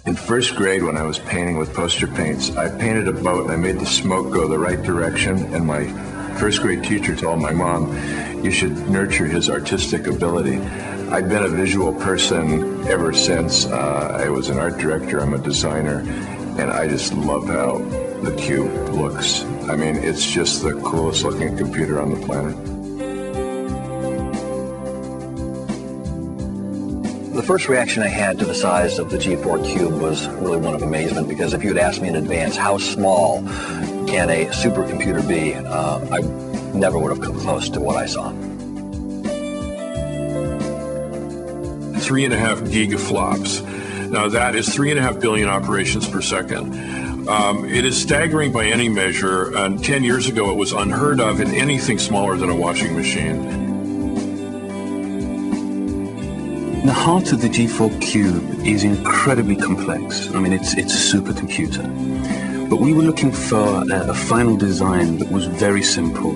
In first grade, when I was painting with poster paints, I painted a boat and I made the smoke go the right direction, and my first grade teacher told my mom, you should nurture his artistic ability. I've been a visual person ever since. I was an art director, I'm a designer, and I just love how the Cube looks. I mean, it's just the coolest looking computer on the planet. The first reaction I had to the size of the G4 Cube was really one of amazement, because if you had asked me in advance how small can a supercomputer be, I never would have come close to what I saw. 3.5 gigaflops. Now that is 3.5 billion operations per second. It is staggering by any measure. 10 years ago, it was unheard of in anything smaller than a washing machine. The heart of the G4 Cube is incredibly complex. I mean, it's a supercomputer. But we were looking for a final design that was very simple.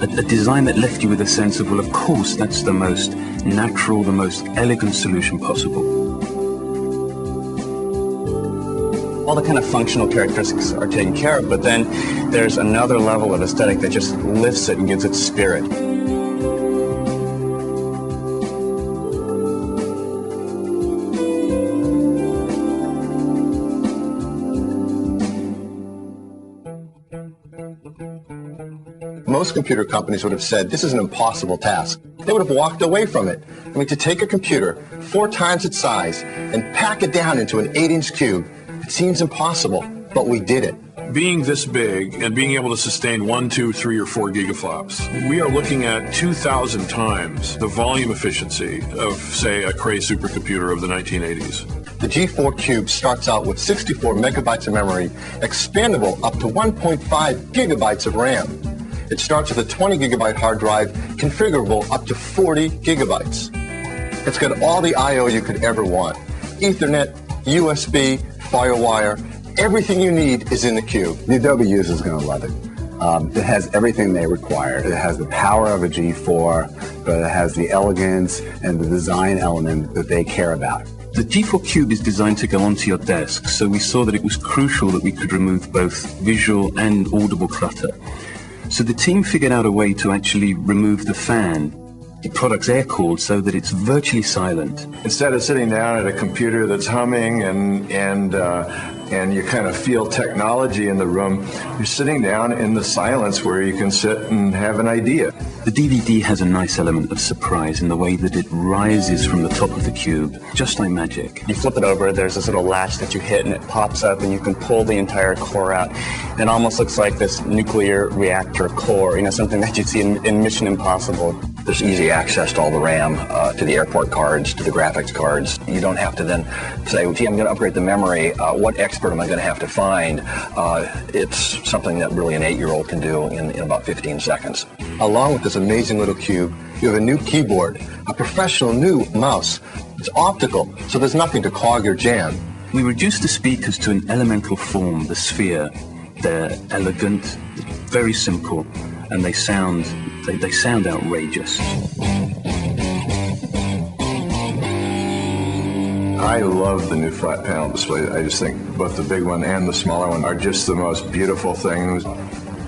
A design that left you with a sense of, well, of course, that's the most natural, the most elegant solution possible. All the kind of functional characteristics are taken care of, but then there's another level of aesthetic that just lifts it and gives it spirit. Most computer companies would have said, this is an impossible task. They would have walked away from it. I mean, to take a computer 4 times its size and pack it down into an 8-inch cube, it seems impossible, but we did it. Being this big and being able to sustain 1, 2, 3, or 4 gigaflops, we are looking at 2,000 times the volume efficiency of, say, a Cray supercomputer of the 1980s. The G4 Cube starts out with 64 megabytes of memory, expandable up to 1.5 gigabytes of RAM. It starts with a 20 gigabyte hard drive, configurable up to 40 gigabytes. It's got all the I/O you could ever want. Ethernet, USB, FireWire, everything you need is in the Cube. The Adobe user is going to love it. It has everything they require. It has the power of a G4, but it has the elegance and the design element that they care about. The G4 Cube is designed to go onto your desk, so we saw that it was crucial that we could remove both visual and audible clutter. So the team figured out a way to actually remove the fan. The product's air-cooled so that it's virtually silent. Instead of sitting down at a computer that's humming and you kind of feel technology in the room, you're sitting down in the silence where you can sit and have an idea. The DVD has a nice element of surprise in the way that it rises from the top of the cube, just like magic. You flip it over, there's this little latch that you hit and it pops up and you can pull the entire core out. It almost looks like this nuclear reactor core, something that you'd see in Mission Impossible. There's easy access to all the RAM, to the airport cards, to the graphics cards. You don't have to then say, gee, I'm going to upgrade the memory. What expert am I going to have to find? It's something that really an 8-year-old can do in about 15 seconds. Along with this amazing little cube, you have a new keyboard, a professional new mouse. It's optical, so there's nothing to clog your jam. We reduced the speakers to an elemental form, the sphere. They're elegant, very simple, and they sound outrageous. I love the new flat panel display. I just think both the big one and the smaller one are just the most beautiful things.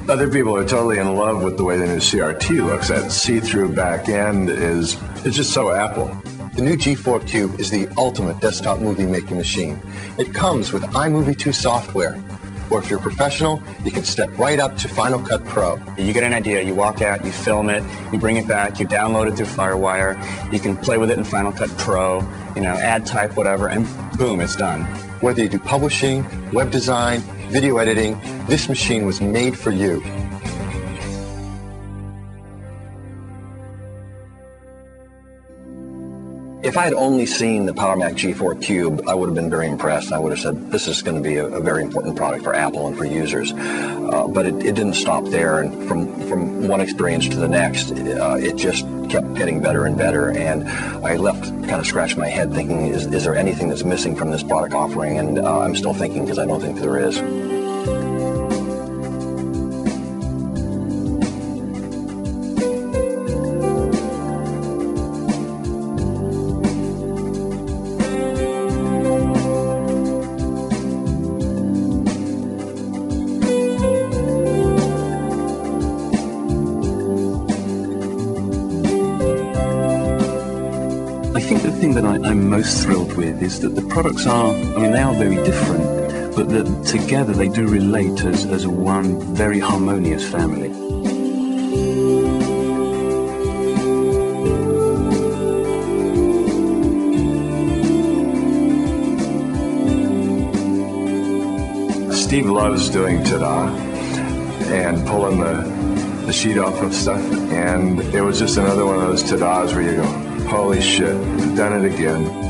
Other people are totally in love with the way the new CRT looks. That see-through back end it's just so Apple. The new G4 Cube is the ultimate desktop movie-making machine. It comes with iMovie 2 software, or if you're a professional, you can step right up to Final Cut Pro. You get an idea, you walk out, you film it, you bring it back, you download it through FireWire, you can play with it in Final Cut Pro, add type, whatever, and boom, it's done. Whether you do publishing, web design, video editing, this machine was made for you. If I had only seen the PowerMac G4 Cube, I would have been very impressed. I would have said, this is going to be a very important product for Apple and for users. But it didn't stop there, and from one experience to the next, it just kept getting better and better, and I left kind of scratching my head thinking, is there anything that's missing from this product offering? And I'm still thinking, because I don't think there is. I think the thing that I'm most thrilled with is that the products are, I mean, they are very different, but that together they do relate as one very harmonious family. Steve loves doing ta-da and pulling the sheet off of stuff, and it was just another one of those ta-das where you go, holy shit, I've done it again.